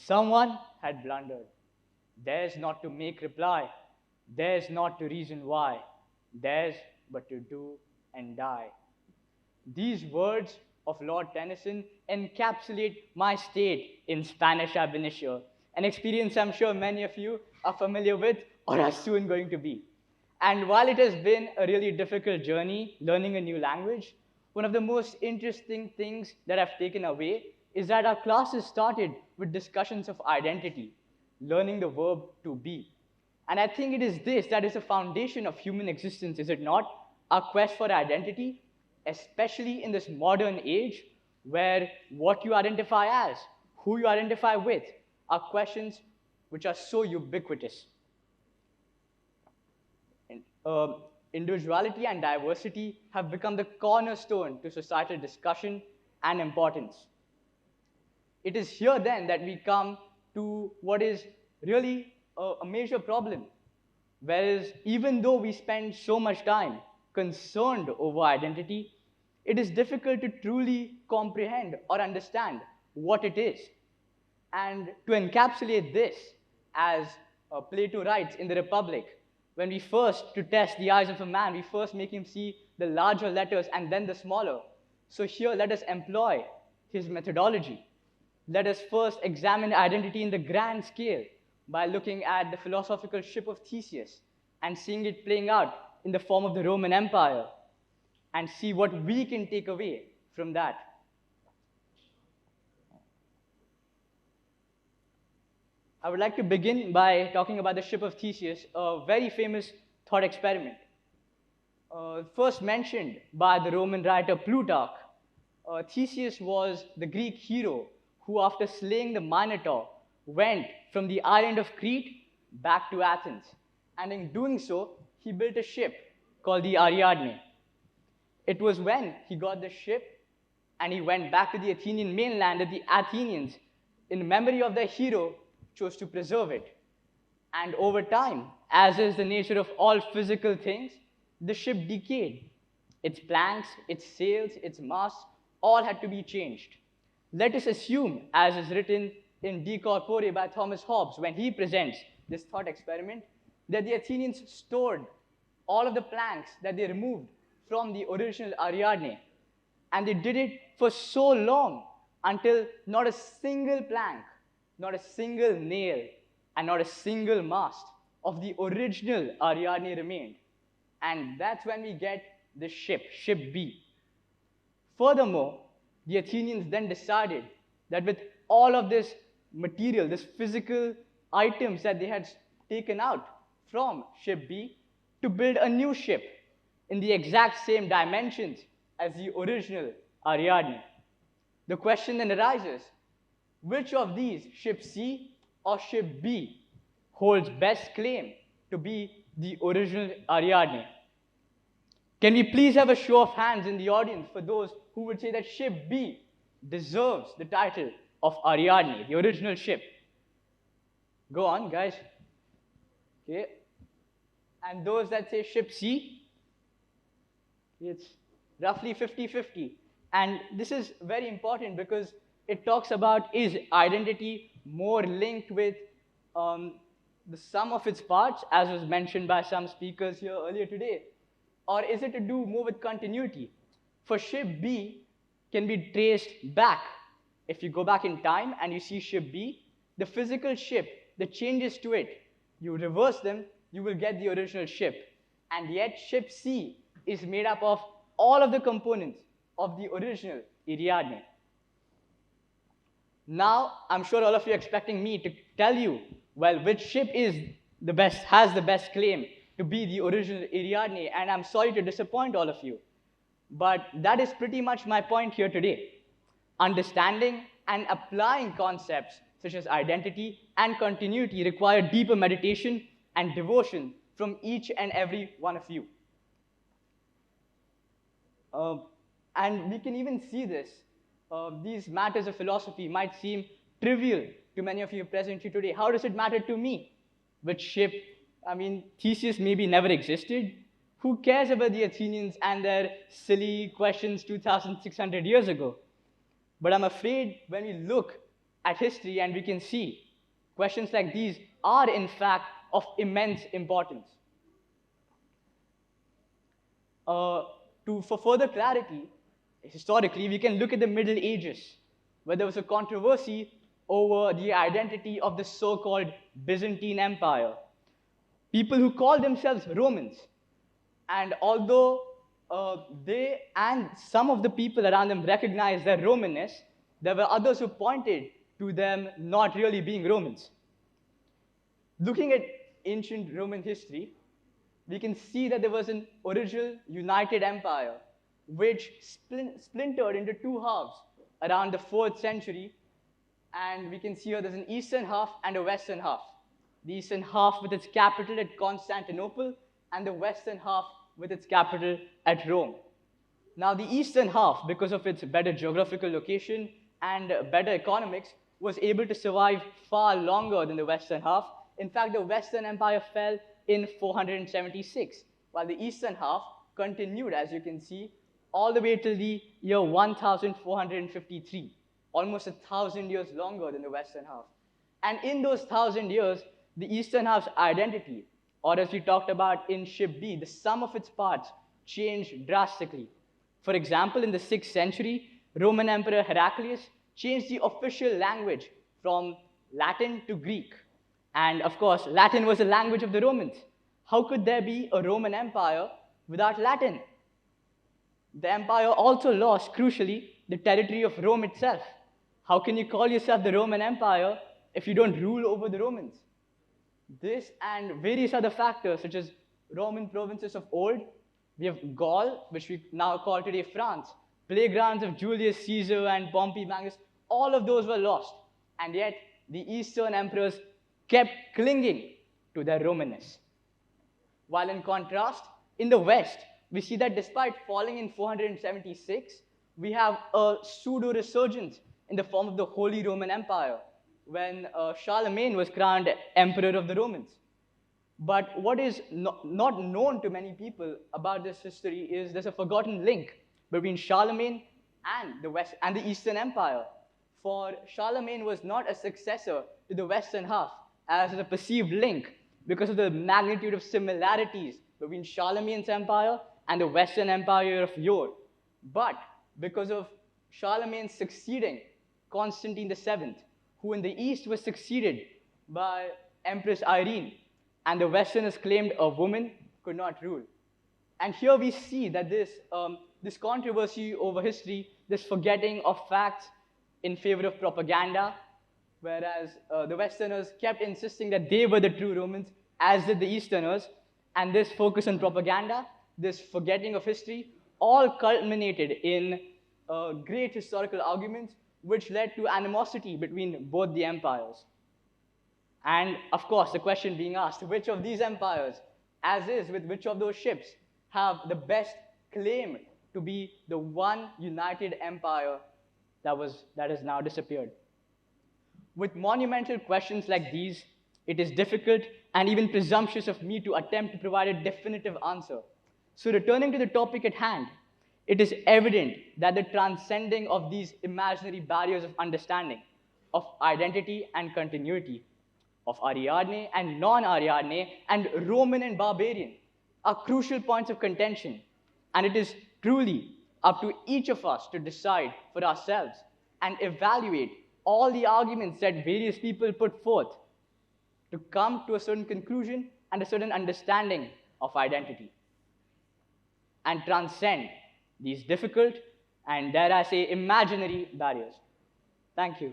Someone had blundered. Theirs not to make reply, theirs not to reason why, theirs but to do and die. These words of Lord Tennyson encapsulate my state in Spanish ab initio, an experience I'm sure many of you are familiar with or are soon going to be. And while it has been a really difficult journey learning a new language, one of the most interesting things that I've taken away is that our classes started with discussions of identity, learning the verb to be. And I think it is this that is the foundation of human existence, is it not? Our quest for identity, especially in this modern age where what you identify as, who you identify with, are questions which are so ubiquitous. Individuality and diversity have become the cornerstone to societal discussion and importance. It is here then that we come to what is really a major problem. Whereas even though we spend so much time concerned over identity, it is difficult to truly comprehend or understand what it is. And to encapsulate this, as Plato writes in the Republic, when we first, to test the eyes of a man, we first make him see the larger letters and then the smaller. So here, let us employ his methodology. Let us first examine identity in the grand scale by looking at the philosophical ship of Theseus and seeing it playing out in the form of the Roman Empire, and see what we can take away from that. I would like to begin by talking about the ship of Theseus, a very famous thought experiment. First mentioned by the Roman writer Plutarch, Theseus was the Greek hero who, after slaying the Minotaur, went from the island of Crete back to Athens. And in doing so, he built a ship called the Ariadne. It was when he got the ship and he went back to the Athenian mainland that the Athenians, in memory of their hero, chose to preserve it. And over time, as is the nature of all physical things, the ship decayed. Its planks, its sails, its masts, all had to be changed. Let us assume, as is written in De Corpore by Thomas Hobbes, when he presents this thought experiment, that the Athenians stored all of the planks that they removed from the original Ariadne. And they did it for so long until not a single plank, not a single nail, and not a single mast of the original Ariadne remained. And that's when we get the ship, Ship B. Furthermore, the Athenians then decided that with all of this material, this physical items that they had taken out from Ship B, to build a new ship in the exact same dimensions as the original Ariadne. The question then arises, which of these, Ship C or Ship B, holds best claim to be the original Ariadne? Can we please have a show of hands in the audience for those who would say that Ship B deserves the title of Ariadne, the original ship? Go on, guys. Okay. And those that say Ship C, it's roughly 50-50. And this is very important because it talks about, is identity more linked with the sum of its parts, as was mentioned by some speakers here earlier today, or is it to do more with continuity? For Ship B can be traced back. If you go back in time and you see Ship B, the physical ship, the changes to it, you reverse them, you will get the original ship. And yet Ship C is made up of all of the components of the original Ariadne. Now, I'm sure all of you are expecting me to tell you, well, which ship is the best, has the best claim to be the original Ariadne, and I'm sorry to disappoint all of you. But that is pretty much my point here today. Understanding and applying concepts such as identity and continuity require deeper meditation and devotion from each and every one of you. And we can even see this. These matters of philosophy might seem trivial to many of you present here today. How does it matter to me? Which ship? I mean, Theseus maybe never existed. Who cares about the Athenians and their silly questions 2,600 years ago? But I'm afraid when we look at history and we can see questions like these are in fact of immense importance. For further clarity, historically, we can look at the Middle Ages, where there was a controversy over the identity of the so-called Byzantine Empire. People who called themselves Romans, and although they and some of the people around them recognized their Romanness, there were others who pointed to them not really being Romans. Looking at ancient Roman history, we can see that there was an original united empire which splintered into two halves around the 4th century. And we can see here there's an eastern half and a western half. The eastern half with its capital at Constantinople, and the western half with its capital at Rome. Now, the eastern half, because of its better geographical location and better economics, was able to survive far longer than the western half. In fact, the Western Empire fell in 476, while the eastern half continued, as you can see, all the way till the year 1453, almost 1,000 years longer than the western half. And in those 1,000 years, the eastern half's identity, or as we talked about in Ship B, the sum of its parts changed drastically. For example, in the 6th century, Roman Emperor Heraclius changed the official language from Latin to Greek. And of course, Latin was the language of the Romans. How could there be a Roman Empire without Latin? The empire also lost, crucially, the territory of Rome itself. How can you call yourself the Roman Empire if you don't rule over the Romans? This and various other factors, such as Roman provinces of old, we have Gaul, which we now call today France, playgrounds of Julius Caesar and Pompey Magnus, all of those were lost. And yet, the Eastern emperors kept clinging to their Romanness. While in contrast, in the West, we see that despite falling in 476, we have a pseudo-resurgence in the form of the Holy Roman Empire, when Charlemagne was crowned Emperor of the Romans. But what is not known to many people about this history is there's a forgotten link between Charlemagne and the West and the Eastern Empire. For Charlemagne was not a successor to the Western half, as a perceived link because of the magnitude of similarities between Charlemagne's empire and the Western Empire of yore. But because of Charlemagne succeeding Constantine VII, who in the East was succeeded by Empress Irene, and the Westerners claimed a woman could not rule. And here we see that this controversy over history, this forgetting of facts in favor of propaganda, whereas the Westerners kept insisting that they were the true Romans, as did the Easterners, and this focus on propaganda, this forgetting of history, all culminated in great historical arguments which led to animosity between both the empires. And of course, the question being asked, which of these empires, as is with which of those ships, have the best claim to be the one united empire that has now disappeared? With monumental questions like these, it is difficult and even presumptuous of me to attempt to provide a definitive answer. So returning to the topic at hand, it is evident that the transcending of these imaginary barriers of understanding, of identity and continuity, of Ariadne and non-Ariadne, and Roman and barbarian, are crucial points of contention. And it is truly up to each of us to decide for ourselves and evaluate all the arguments that various people put forth to come to a certain conclusion and a certain understanding of identity, and transcend these difficult and, dare I say, imaginary barriers. Thank you.